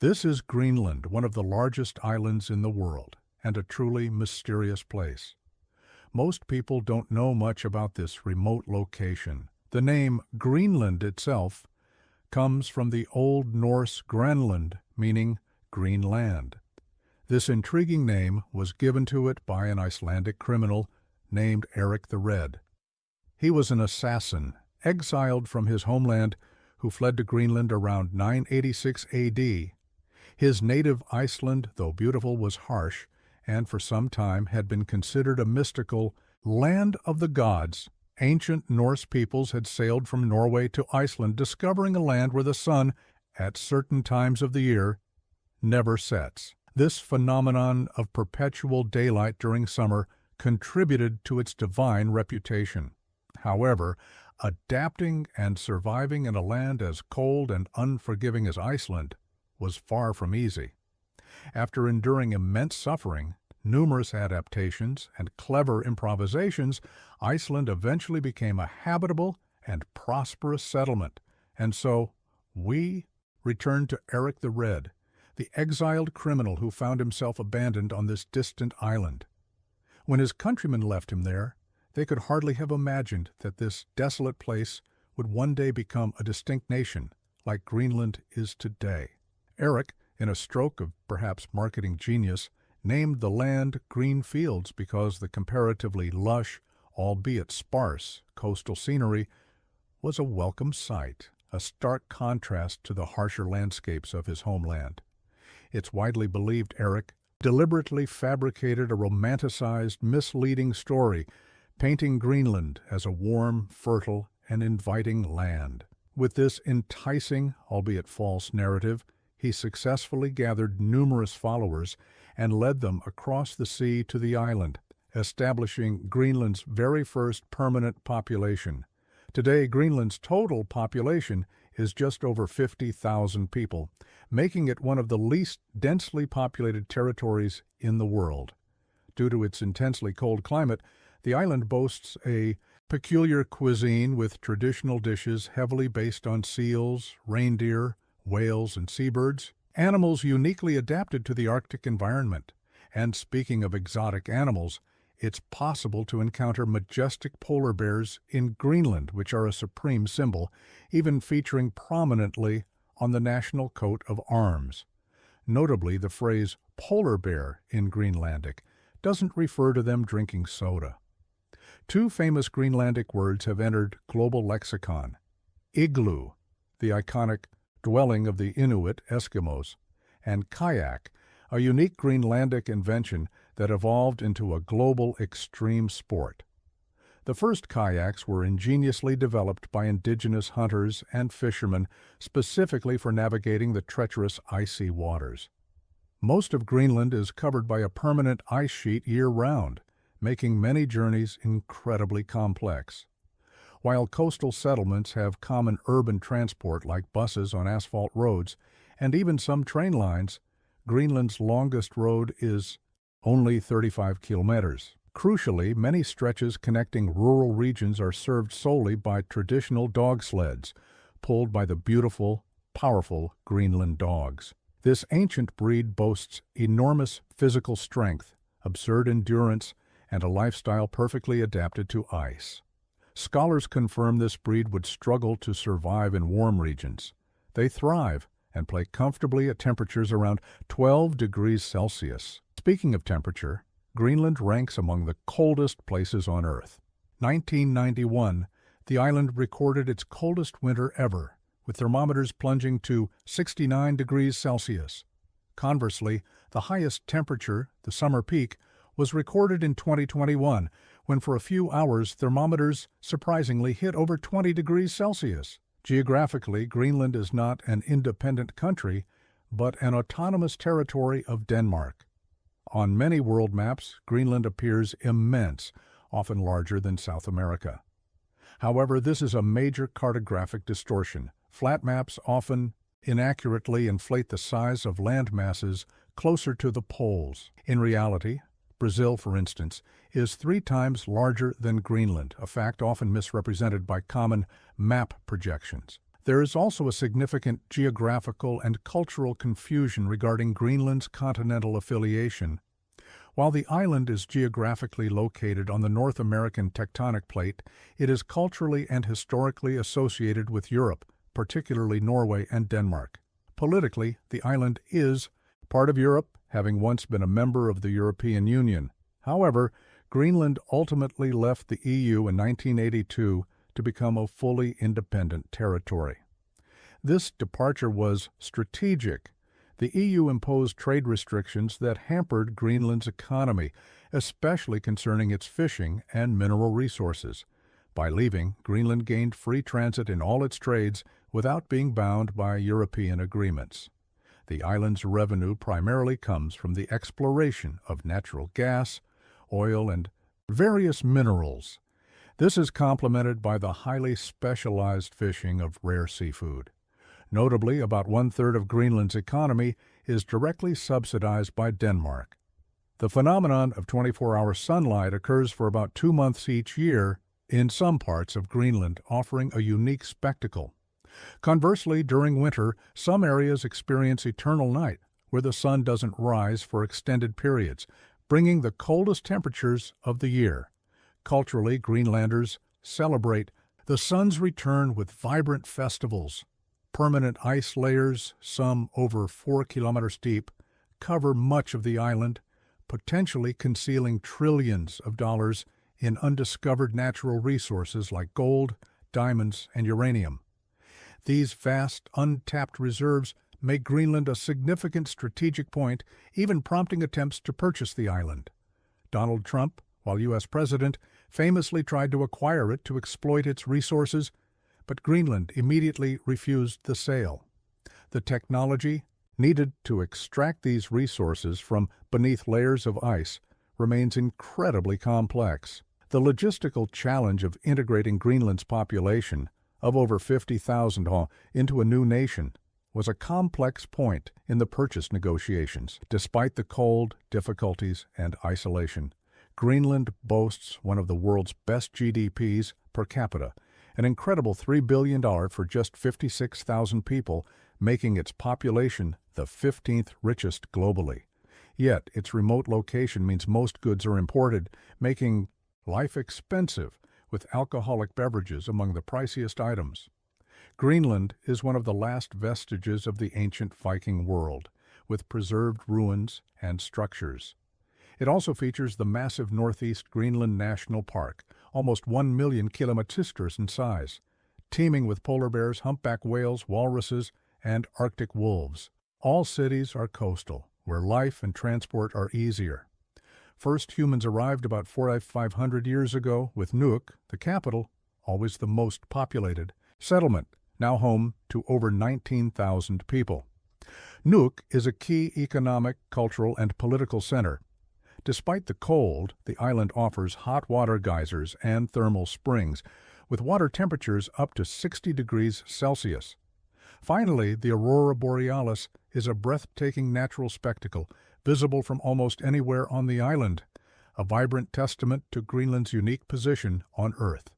This is Greenland, one of the largest islands in the world, and a truly mysterious place. Most people don't know much about this remote location. The name Greenland itself comes from the Old Norse Greenland, meaning green land. This intriguing name was given to it by an Icelandic criminal named Eric the Red. He was an assassin, exiled from his homeland, who fled to Greenland around 986 AD. His native Iceland, though beautiful, was harsh, and for some time had been considered a mystical land of the gods. Ancient Norse peoples had sailed from Norway to Iceland, discovering a land where the sun, at certain times of the year, never sets. This phenomenon of perpetual daylight during summer contributed to its divine reputation. However, adapting and surviving in a land as cold and unforgiving as Iceland was far from easy. After enduring immense suffering, numerous adaptations, and clever improvisations, Iceland eventually became a habitable and prosperous settlement. And so, we return to Eric the Red, the exiled criminal who found himself abandoned on this distant island. When his countrymen left him there, they could hardly have imagined that this desolate place would one day become a distinct nation, like Greenland is today. Eric, in a stroke of perhaps marketing genius, named the land Green Fields because the comparatively lush, albeit sparse, coastal scenery was a welcome sight, a stark contrast to the harsher landscapes of his homeland. It's widely believed Eric deliberately fabricated a romanticized, misleading story, painting Greenland as a warm, fertile, and inviting land. With this enticing, albeit false, narrative, he successfully gathered numerous followers and led them across the sea to the island, establishing Greenland's very first permanent population. Today, Greenland's total population is just over 50,000 people, making it one of the least densely populated territories in the world. Due to its intensely cold climate, the island boasts a peculiar cuisine with traditional dishes heavily based on seals, reindeer, whales, and seabirds, animals uniquely adapted to the Arctic environment. And speaking of exotic animals, it's possible to encounter majestic polar bears in Greenland, which are a supreme symbol, even featuring prominently on the national coat of arms. Notably, the phrase polar bear in Greenlandic doesn't refer to them drinking soda. Two famous Greenlandic words have entered global lexicon: igloo, the iconic dwelling of the Inuit Eskimos, and kayak, a unique Greenlandic invention that evolved into a global extreme sport. The first kayaks were ingeniously developed by indigenous hunters and fishermen specifically for navigating the treacherous icy waters. Most of Greenland is covered by a permanent ice sheet year-round, making many journeys incredibly complex. While coastal settlements have common urban transport like buses on asphalt roads, and even some train lines, Greenland's longest road is only 35 kilometers. Crucially, many stretches connecting rural regions are served solely by traditional dog sleds, pulled by the beautiful, powerful Greenland dogs. This ancient breed boasts enormous physical strength, absurd endurance, and a lifestyle perfectly adapted to ice. Scholars confirm this breed would struggle to survive in warm regions. They thrive and play comfortably at temperatures around 12 degrees Celsius. Speaking of temperature, Greenland ranks among the coldest places on Earth. 1991, the island recorded its coldest winter ever, with thermometers plunging to 69 degrees Celsius. Conversely, the highest temperature, the summer peak, was recorded in 2021, when for a few hours thermometers surprisingly hit over 20 degrees Celsius. Geographically, Greenland is not an independent country, but an autonomous territory of Denmark. On many world maps, Greenland appears immense, often larger than South America. However, this is a major cartographic distortion. Flat maps often inaccurately inflate the size of land masses closer to the poles. In reality, Brazil, for instance, is 3 times larger than Greenland, a fact often misrepresented by common map projections. There is also a significant geographical and cultural confusion regarding Greenland's continental affiliation. While the island is geographically located on the North American tectonic plate, it is culturally and historically associated with Europe, particularly Norway and Denmark. Politically, the island is part of Europe, having once been a member of the European Union. However, Greenland ultimately left the EU in 1982 to become a fully independent territory. This departure was strategic. The EU imposed trade restrictions that hampered Greenland's economy, especially concerning its fishing and mineral resources. By leaving, Greenland gained free transit in all its trades without being bound by European agreements. The island's revenue primarily comes from the exploration of natural gas, oil, and various minerals. This is complemented by the highly specialized fishing of rare seafood. Notably, about one-third of Greenland's economy is directly subsidized by Denmark. The phenomenon of 24-hour sunlight occurs for about 2 months each year in some parts of Greenland, offering a unique spectacle. Conversely, during winter, some areas experience eternal night, where the sun doesn't rise for extended periods, bringing the coldest temperatures of the year. Culturally, Greenlanders celebrate the sun's return with vibrant festivals. Permanent ice layers, some over 4 kilometers deep, cover much of the island, potentially concealing trillions of dollars in undiscovered natural resources like gold, diamonds, and uranium. These vast, untapped reserves make Greenland a significant strategic point, even prompting attempts to purchase the island. Donald Trump, while U.S. President, famously tried to acquire it to exploit its resources, but Greenland immediately refused the sale. The technology needed to extract these resources from beneath layers of ice remains incredibly complex. The logistical challenge of integrating Greenland's population of over 50,000 into a new nation was a complex point in the purchase negotiations. Despite the cold, difficulties, and isolation, Greenland boasts one of the world's best GDPs per capita, an incredible $3 billion for just 56,000 people, making its population the 15th richest globally. Yet, its remote location means most goods are imported, making life expensive, with alcoholic beverages among the priciest items. Greenland is one of the last vestiges of the ancient Viking world, with preserved ruins and structures. It also features the massive Northeast Greenland National Park, almost 1 million kilometers in size, teeming with polar bears, humpback whales, walruses, and Arctic wolves. All cities are coastal, where life and transport are easier. First humans arrived about 4,500 years ago, with Nuuk, the capital, always the most populated, settlement, now home to over 19,000 people. Nuuk is a key economic, cultural, and political center. Despite the cold, the island offers hot water geysers and thermal springs, with water temperatures up to 60 degrees Celsius. Finally, the aurora borealis is a breathtaking natural spectacle, visible from almost anywhere on the island, a vibrant testament to Greenland's unique position on Earth.